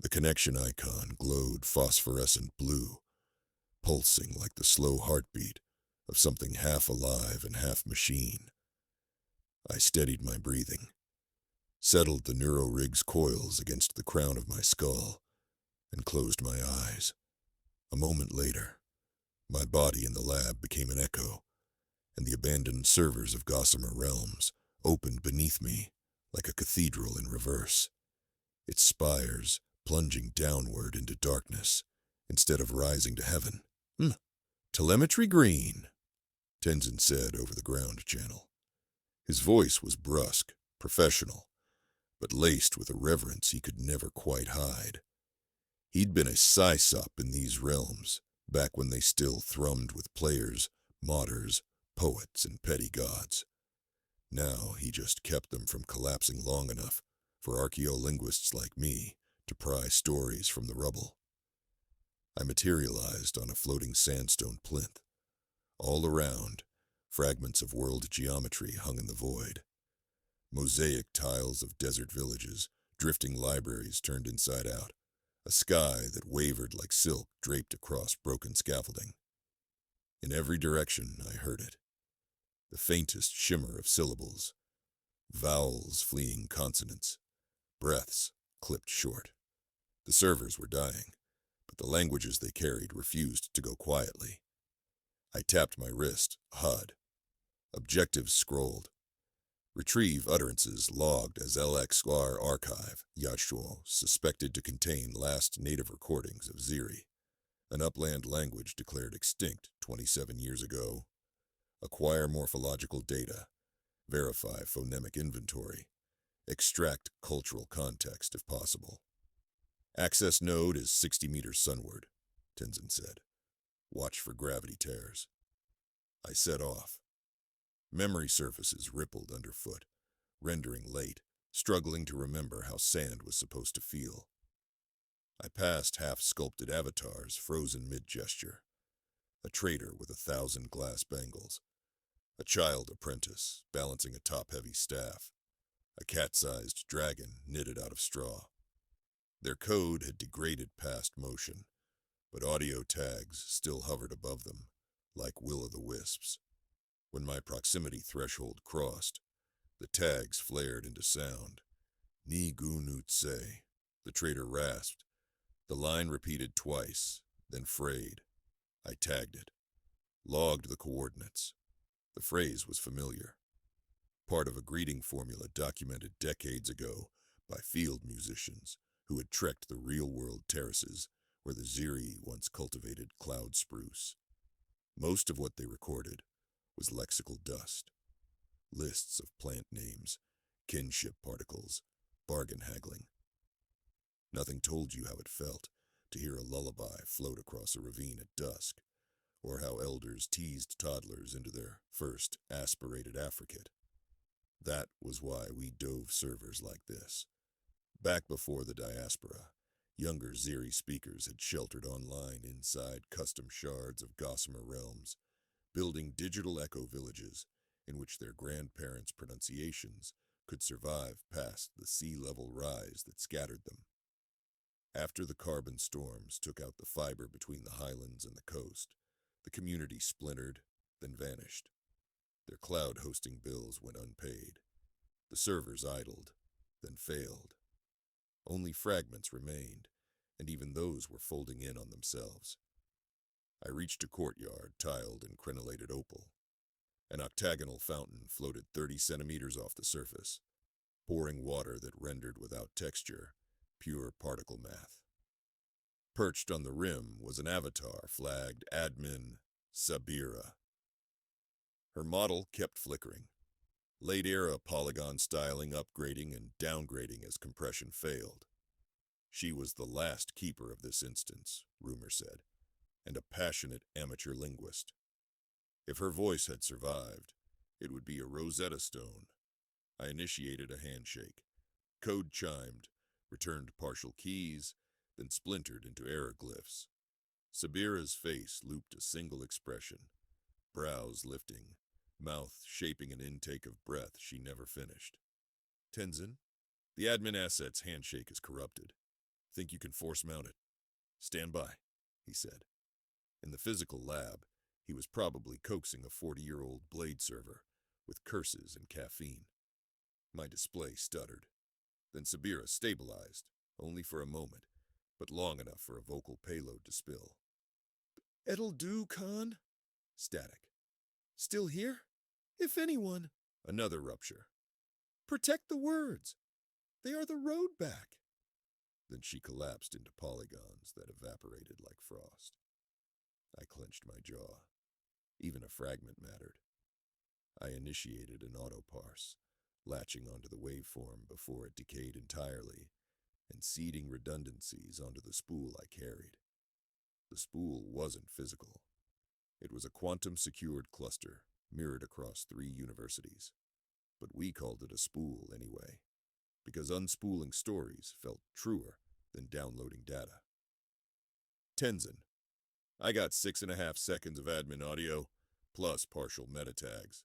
The connection icon glowed phosphorescent blue, pulsing like the slow heartbeat of something half alive and half machine. I steadied my breathing, settled the neurorig's coils against the crown of my skull, and closed my eyes. A moment later, my body in the lab became an echo, and the abandoned servers of Gossamer Realms opened beneath me like a cathedral in reverse, its spires plunging downward into darkness instead of rising to heaven. Telemetry green, Tenzin said over the ground channel. His voice was brusque, professional, but laced with a reverence he could never quite hide. He'd been a Psysop in these realms, back when they still thrummed with players, modders, poets, and petty gods. Now he just kept them from collapsing long enough for archaeolinguists like me to pry stories from the rubble. I materialized on a floating sandstone plinth. All around, fragments of world geometry hung in the void. Mosaic tiles of desert villages, drifting libraries turned inside out, a sky that wavered like silk draped across broken scaffolding. In every direction I heard it, the faintest shimmer of syllables, vowels fleeing consonants, breaths clipped short. The servers were dying, but the languages they carried refused to go quietly. I tapped my wrist, HUD. Objectives scrolled. Retrieve utterances logged as LXR archive, Yashul, suspected to contain last native recordings of Ziri, an upland language declared extinct 27 years ago. Acquire morphological data. Verify phonemic inventory. Extract cultural context if possible. Access node is 60 meters sunward, Tenzin said. Watch for gravity tears. I set off. Memory surfaces rippled underfoot, rendering late, struggling to remember how sand was supposed to feel. I passed half-sculpted avatars frozen mid-gesture. A trader with 1,000 glass bangles. A child apprentice balancing a top-heavy staff. A cat-sized dragon knitted out of straw. Their code had degraded past motion, but audio tags still hovered above them, like will-o'-the-wisps. When my proximity threshold crossed, the tags flared into sound. Ni gu nu tse, the trader rasped. The line repeated twice, then frayed. I tagged it, logged the coordinates. The phrase was familiar. Part of a greeting formula documented decades ago by field musicians who had trekked the real-world terraces where the Ziri once cultivated cloud spruce. Most of what they recorded was lexical dust. Lists of plant names, kinship particles, bargain haggling. Nothing told you how it felt to hear a lullaby float across a ravine at dusk, or how elders teased toddlers into their first aspirated affricate. That was why we dove servers like this. Back before the diaspora, younger Ziri speakers had sheltered online inside custom shards of Gossamer Realms, building digital echo villages in which their grandparents' pronunciations could survive past the sea-level rise that scattered them. After the carbon storms took out the fiber between the highlands and the coast, the community splintered, then vanished. Their cloud hosting bills went unpaid. The servers idled, then failed. Only fragments remained, and even those were folding in on themselves. I reached a courtyard tiled in crenellated opal. An octagonal fountain floated 30 centimeters off the surface, pouring water that rendered without texture, pure particle math. Perched on the rim was an avatar flagged Admin Sabira. Her model kept flickering. Late-era polygon styling upgrading and downgrading as compression failed. She was the last keeper of this instance, rumor said, and a passionate amateur linguist. If her voice had survived, it would be a Rosetta Stone. I initiated a handshake. Code chimed, returned partial keys, then splintered into error glyphs. Sabira's face looped a single expression, brows lifting, mouth shaping an intake of breath she never finished. Tenzin, the admin asset's handshake is corrupted. Think you can force mount it? Stand by, he said. In the physical lab, he was probably coaxing a 40-year-old blade server with curses and caffeine. My display stuttered. Then Sabira stabilized, only for a moment, but long enough for a vocal payload to spill. "It'll do, Khan." Static. "Still here? If anyone." Another rupture. "Protect the words. They are the road back." Then she collapsed into polygons that evaporated like frost. I clenched my jaw. Even a fragment mattered. I initiated an autoparse, latching onto the waveform before it decayed entirely, and seeding redundancies onto the spool I carried. The spool wasn't physical. It was a quantum-secured cluster mirrored across 3 universities. But we called it a spool anyway, because unspooling stories felt truer than downloading data. Tenzin. I got 6.5 seconds of admin audio, plus partial meta tags.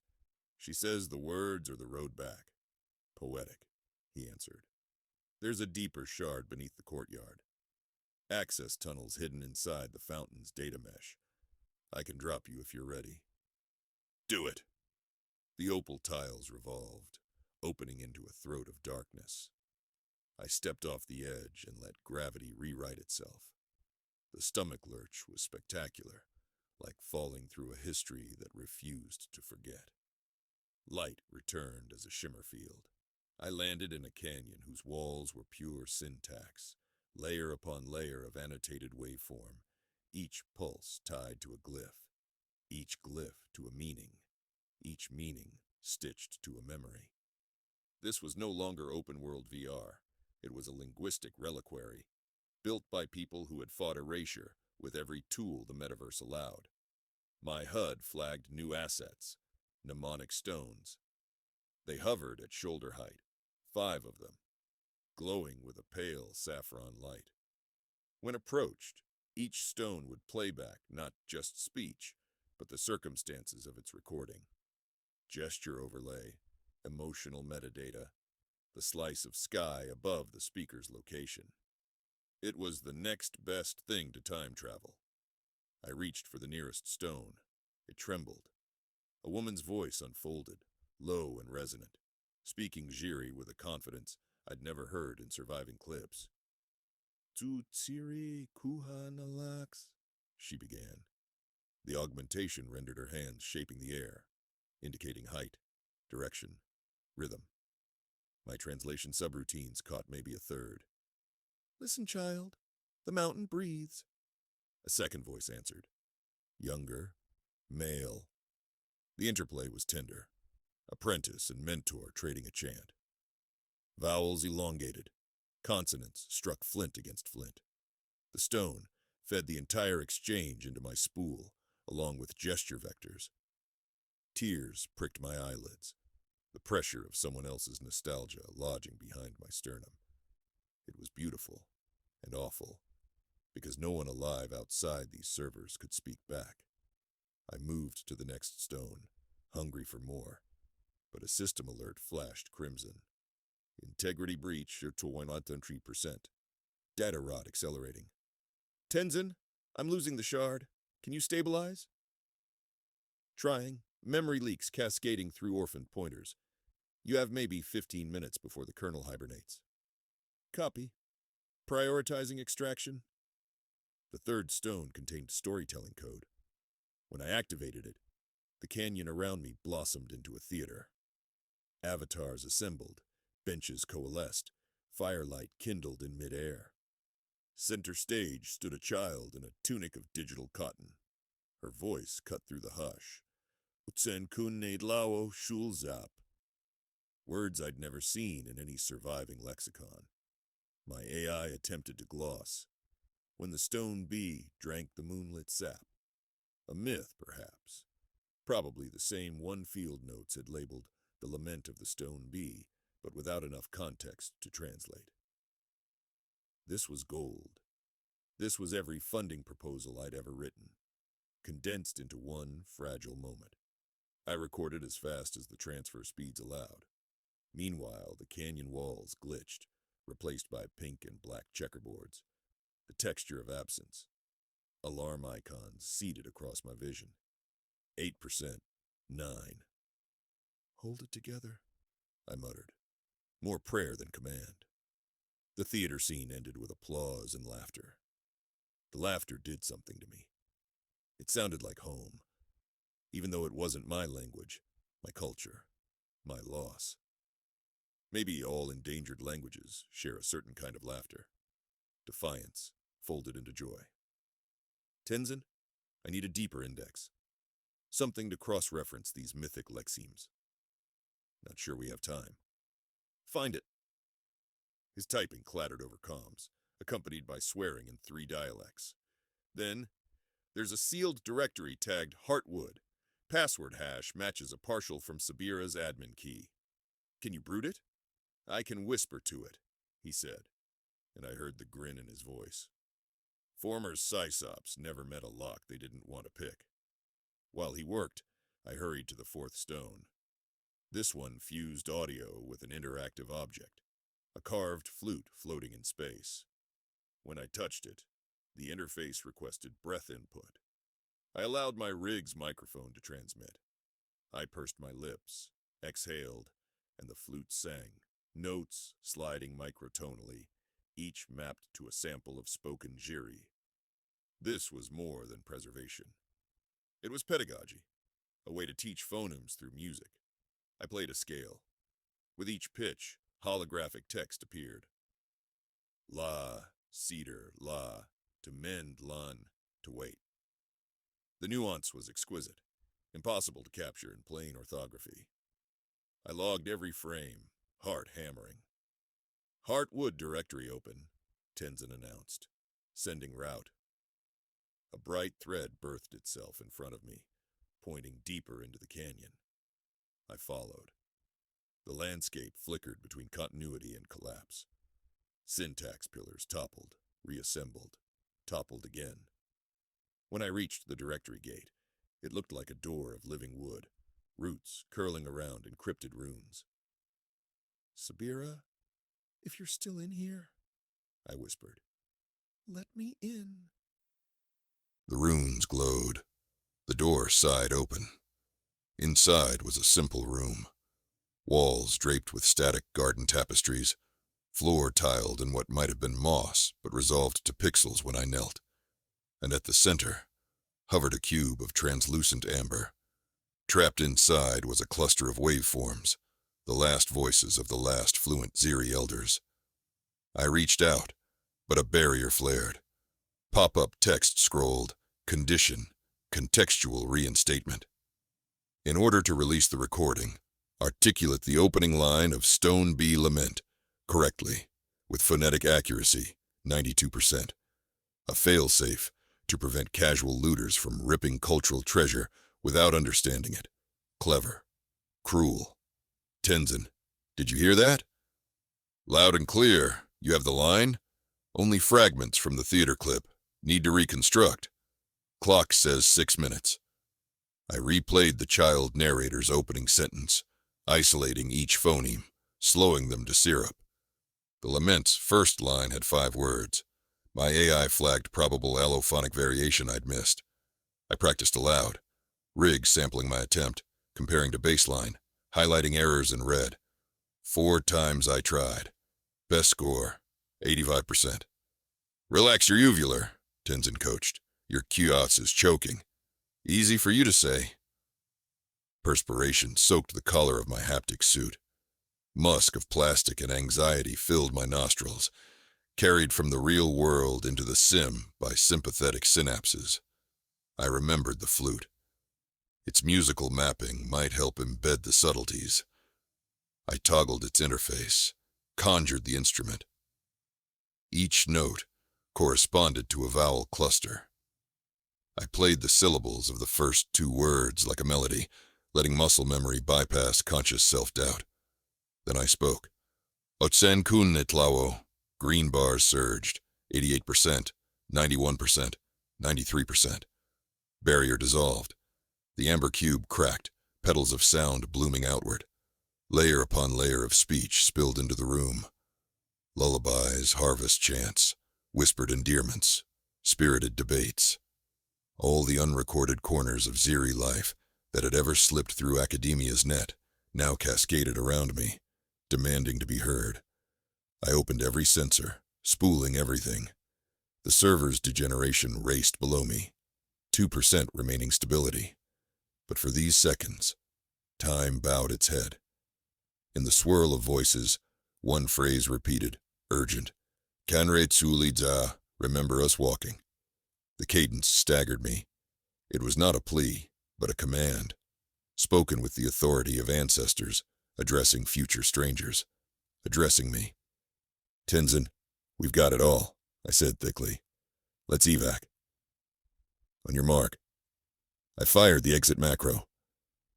She says the words are the road back. Poetic, he answered. There's a deeper shard beneath the courtyard. Access tunnels hidden inside the fountain's data mesh. I can drop you if you're ready. Do it! The opal tiles revolved, opening into a throat of darkness. I stepped off the edge and let gravity rewrite itself. The stomach lurch was spectacular, like falling through a history that refused to forget. Light returned as a shimmer field. I landed in a canyon whose walls were pure syntax, layer upon layer of annotated waveform, each pulse tied to a glyph, each glyph to a meaning, each meaning stitched to a memory. This was no longer open-world VR. It was a linguistic reliquary, built by people who had fought erasure with every tool the metaverse allowed. My HUD flagged new assets, mnemonic stones. They hovered at shoulder height, 5 of them, glowing with a pale saffron light. When approached, each stone would play back not just speech, but the circumstances of its recording. Gesture overlay, emotional metadata, the slice of sky above the speaker's location. It was the next best thing to time travel. I reached for the nearest stone. It trembled. A woman's voice unfolded, low and resonant, speaking Jiri with a confidence I'd never heard in surviving clips. "Tutsiri kuhanalax," she began. The augmentation rendered her hands shaping the air, indicating height, direction, rhythm. My translation subroutines caught maybe a third. "Listen, child. The mountain breathes." A second voice answered. Younger, male. The interplay was tender. Apprentice and mentor trading a chant. Vowels elongated. Consonants struck flint against flint. The stone fed the entire exchange into my spool, along with gesture vectors. Tears pricked my eyelids, the pressure of someone else's nostalgia lodging behind my sternum. It was beautiful and awful, because no one alive outside these servers could speak back. I moved to the next stone, hungry for more, but a system alert flashed crimson. Integrity breach to 103%. Data rot accelerating. "Tenzin, I'm losing the shard. Can you stabilize?" Trying. Memory leaks cascading through orphaned pointers. You have maybe 15 minutes before the kernel hibernates. Copy. Prioritizing extraction. The third stone contained storytelling code. When I activated it, the canyon around me blossomed into a theater. Avatars assembled, benches coalesced, firelight kindled in midair. Center stage stood a child in a tunic of digital cotton. Her voice cut through the hush. "Utsen kun neidlao shulzap." Words I'd never seen in any surviving lexicon. My AI attempted to gloss. When the stone bee drank the moonlit sap. A myth, perhaps. Probably the same one field notes had labeled the lament of the stone bee, but without enough context to translate. This was gold. This was every funding proposal I'd ever written, condensed into one fragile moment. I recorded as fast as the transfer speeds allowed. Meanwhile, the canyon walls glitched, replaced by pink and black checkerboards, the texture of absence. Alarm icons seeded across my vision. 8%, 9. Hold it together, I muttered, more prayer than command. The theater scene ended with applause and laughter. The laughter did something to me. It sounded like home, even though it wasn't my language, my culture, my loss. Maybe all endangered languages share a certain kind of laughter. Defiance folded into joy. Tenzin, I need a deeper index. Something to cross-reference these mythic lexemes. Not sure we have time. Find it. His typing clattered over comms, accompanied by swearing in 3 dialects. Then, there's a sealed directory tagged Heartwood. Password hash matches a partial from Sabira's admin key. Can you brute it? I can whisper to it, he said, and I heard the grin in his voice. Former Cysops never met a lock they didn't want to pick. While he worked, I hurried to the 4th stone. This one fused audio with an interactive object, a carved flute floating in space. When I touched it, the interface requested breath input. I allowed my rig's microphone to transmit. I pursed my lips, exhaled, and the flute sang, notes sliding microtonally, each mapped to a sample of spoken Jiri. This was more than preservation. It was pedagogy, a way to teach phonemes through music. I played a scale. With each pitch, holographic text appeared. La, cedar, la, to mend, lun, to wait. The nuance was exquisite, impossible to capture in plain orthography. I logged every frame, heart hammering. Heartwood directory open, Tenzin announced, sending route. A bright thread birthed itself in front of me, pointing deeper into the canyon. I followed. The landscape flickered between continuity and collapse. Syntax pillars toppled, reassembled, toppled again. When I reached the directory gate, it looked like a door of living wood, roots curling around encrypted runes. Sabira, if you're still in here, I whispered, let me in. The runes glowed. The door sighed open. Inside was a simple room. Walls draped with static garden tapestries, floor tiled in what might have been moss but resolved to pixels when I knelt. And at the center hovered a cube of translucent amber. Trapped inside was a cluster of waveforms, the last voices of the last fluent Ziri elders. I reached out, but a barrier flared. Pop-up text scrolled, condition, contextual reinstatement. In order to release the recording, articulate the opening line of Stone B Lament, correctly, with phonetic accuracy, 92%. A failsafe to prevent casual looters from ripping cultural treasure without understanding it. Clever. Cruel. Tenzin, did you hear that? Loud and clear. You have the line? Only fragments from the theater clip. Need to reconstruct. Clock says 6 minutes. I replayed the child narrator's opening sentence, isolating each phoneme, slowing them to syrup. The lament's first line had 5 words. My AI flagged probable allophonic variation I'd missed. I practiced aloud, rig sampling my attempt, comparing to baseline, highlighting errors in red. 4 times I tried. Best score, 85%. Relax your uvula, Tenzin coached. Your QoS is choking. Easy for you to say. Perspiration soaked the collar of my haptic suit. Musk of plastic and anxiety filled my nostrils, carried from the real world into the sim by sympathetic synapses. I remembered the flute. Its musical mapping might help embed the subtleties. I toggled its interface, conjured the instrument. Each note corresponded to a vowel cluster. I played the syllables of the first 2 words like a melody, letting muscle memory bypass conscious self-doubt. Then I spoke. Otsen kun netlawo. Green bars surged. 88%, 91%, 93%. Barrier dissolved. The amber cube cracked, petals of sound blooming outward. Layer upon layer of speech spilled into the room. Lullabies, harvest chants, whispered endearments, spirited debates. All the unrecorded corners of Ziri life that had ever slipped through academia's net now cascaded around me, demanding to be heard. I opened every sensor, spooling everything. The server's degeneration raced below me, 2% remaining stability. But for these seconds, time bowed its head. In the swirl of voices, one phrase repeated, urgent. Kanre Tsulidza, remember us walking. The cadence staggered me. It was not a plea, but a command, spoken with the authority of ancestors, addressing future strangers, addressing me. Tenzin, we've got it all, I said thickly. Let's evac. On your mark. I fired the exit macro.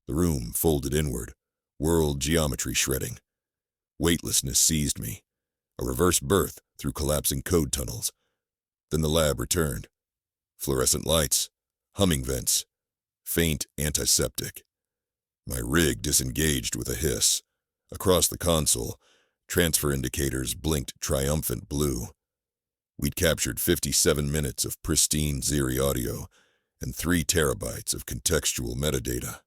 The room folded inward, world geometry shredding. Weightlessness seized me, a reverse birth through collapsing code tunnels. Then the lab returned. Fluorescent lights, humming vents, faint antiseptic. My rig disengaged with a hiss. Across the console, transfer indicators blinked triumphant blue. We'd captured 57 minutes of pristine Ziri audio and 3 terabytes of contextual metadata.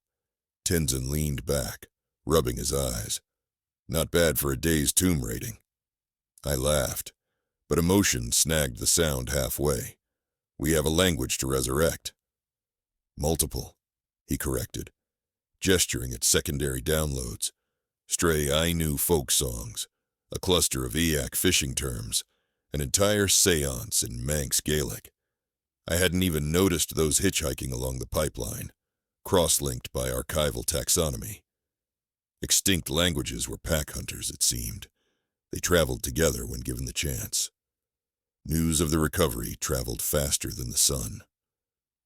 Tenzin leaned back, rubbing his eyes. Not bad for a day's tomb rating. I laughed, but emotion snagged the sound halfway. We have a language to resurrect. Multiple, he corrected, gesturing at secondary downloads. Stray Ainu folk songs, a cluster of Eyak fishing terms, an entire seance in Manx Gaelic. I hadn't even noticed those hitchhiking along the pipeline, cross-linked by archival taxonomy. Extinct languages were pack hunters, it seemed. They traveled together when given the chance. News of the recovery traveled faster than the sun.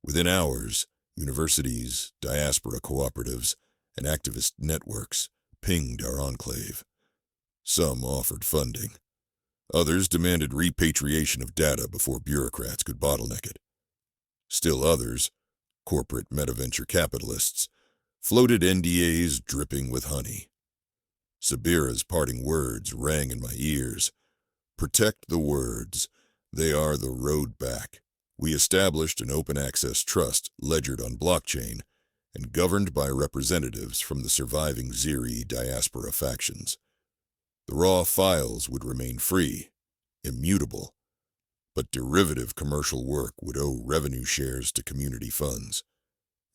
Within hours, universities, diaspora cooperatives, and activist networks pinged our enclave. Some offered funding. Others demanded repatriation of data before bureaucrats could bottleneck it. Still others, corporate metaventure capitalists, floated NDAs dripping with honey. Sabira's parting words rang in my ears. Protect the words. They are the road back. We established an open-access trust ledgered on blockchain and governed by representatives from the surviving Ziri diaspora factions. The raw files would remain free, immutable, but derivative commercial work would owe revenue shares to community funds.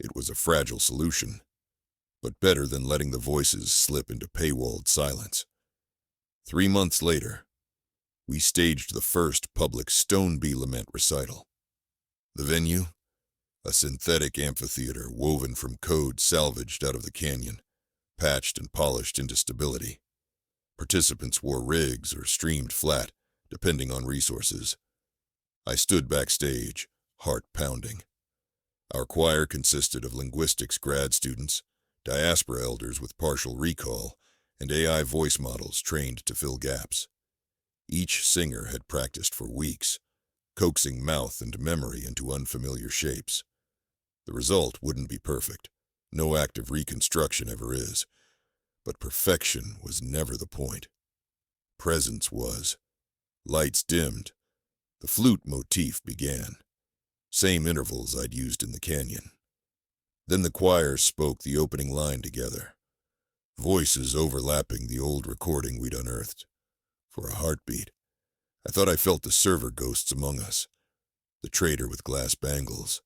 It was a fragile solution, but better than letting the voices slip into paywalled silence. 3 months later, we staged the first public Stone Bee Lament recital. The venue? A synthetic amphitheater woven from code salvaged out of the canyon, patched and polished into stability. Participants wore rigs or streamed flat, depending on resources. I stood backstage, heart pounding. Our choir consisted of linguistics grad students, diaspora elders with partial recall, and AI voice models trained to fill gaps. Each singer had practiced for weeks, coaxing mouth and memory into unfamiliar shapes. The result wouldn't be perfect. No act of reconstruction ever is. But perfection was never the point. Presence was. Lights dimmed. The flute motif began. Same intervals I'd used in the canyon. Then the choir spoke the opening line together. Voices overlapping the old recording we'd unearthed. For a heartbeat, I thought I felt the server ghosts among us. The trader with glass bangles.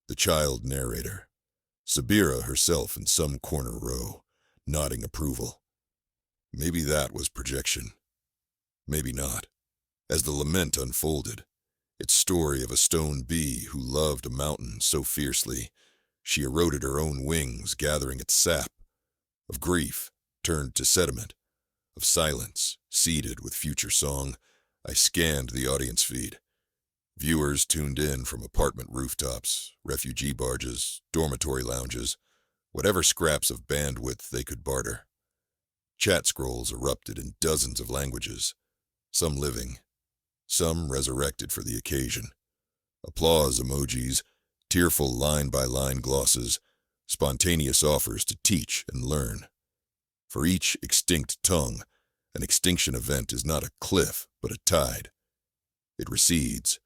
The child narrator. Sabira herself in some corner row, nodding approval. Maybe that was projection. Maybe not. As the lament unfolded, its story of a stone bee who loved a mountain so fiercely, she eroded her own wings, gathering its sap. Of grief, turned to sediment. Of silence, seeded with future song, I scanned the audience feed. Viewers tuned in from apartment rooftops, refugee barges, dormitory lounges, whatever scraps of bandwidth they could barter. Chat scrolls erupted in dozens of languages, some living, some resurrected for the occasion. Applause emojis, tearful line-by-line glosses, spontaneous offers to teach and learn. For each extinct tongue, an extinction event is not a cliff, but a tide. It recedes,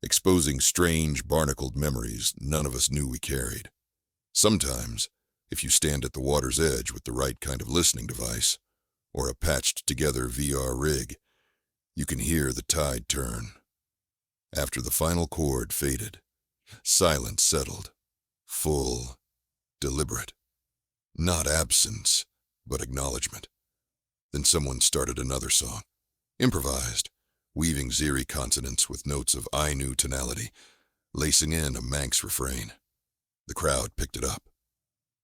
exposing strange, barnacled memories none of us knew we carried. Sometimes, if you stand at the water's edge with the right kind of listening device, or a patched-together VR rig, you can hear the tide turn. After the final chord faded, silence settled, full, deliberate. Not absence, but acknowledgement. Then someone started another song, improvised, weaving Ziri consonants with notes of Ainu tonality, lacing in a Manx refrain. The crowd picked it up.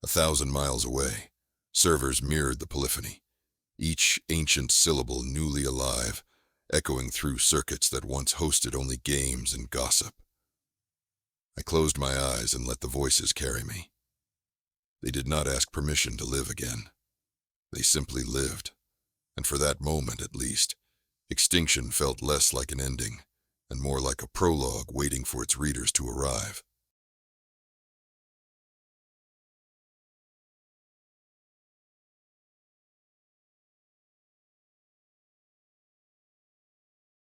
1,000 miles away, servers mirrored the polyphony, each ancient syllable newly alive, echoing through circuits that once hosted only games and gossip. I closed my eyes and let the voices carry me. They did not ask permission to live again. They simply lived, and for that moment at least, extinction felt less like an ending and more like a prologue waiting for its readers to arrive.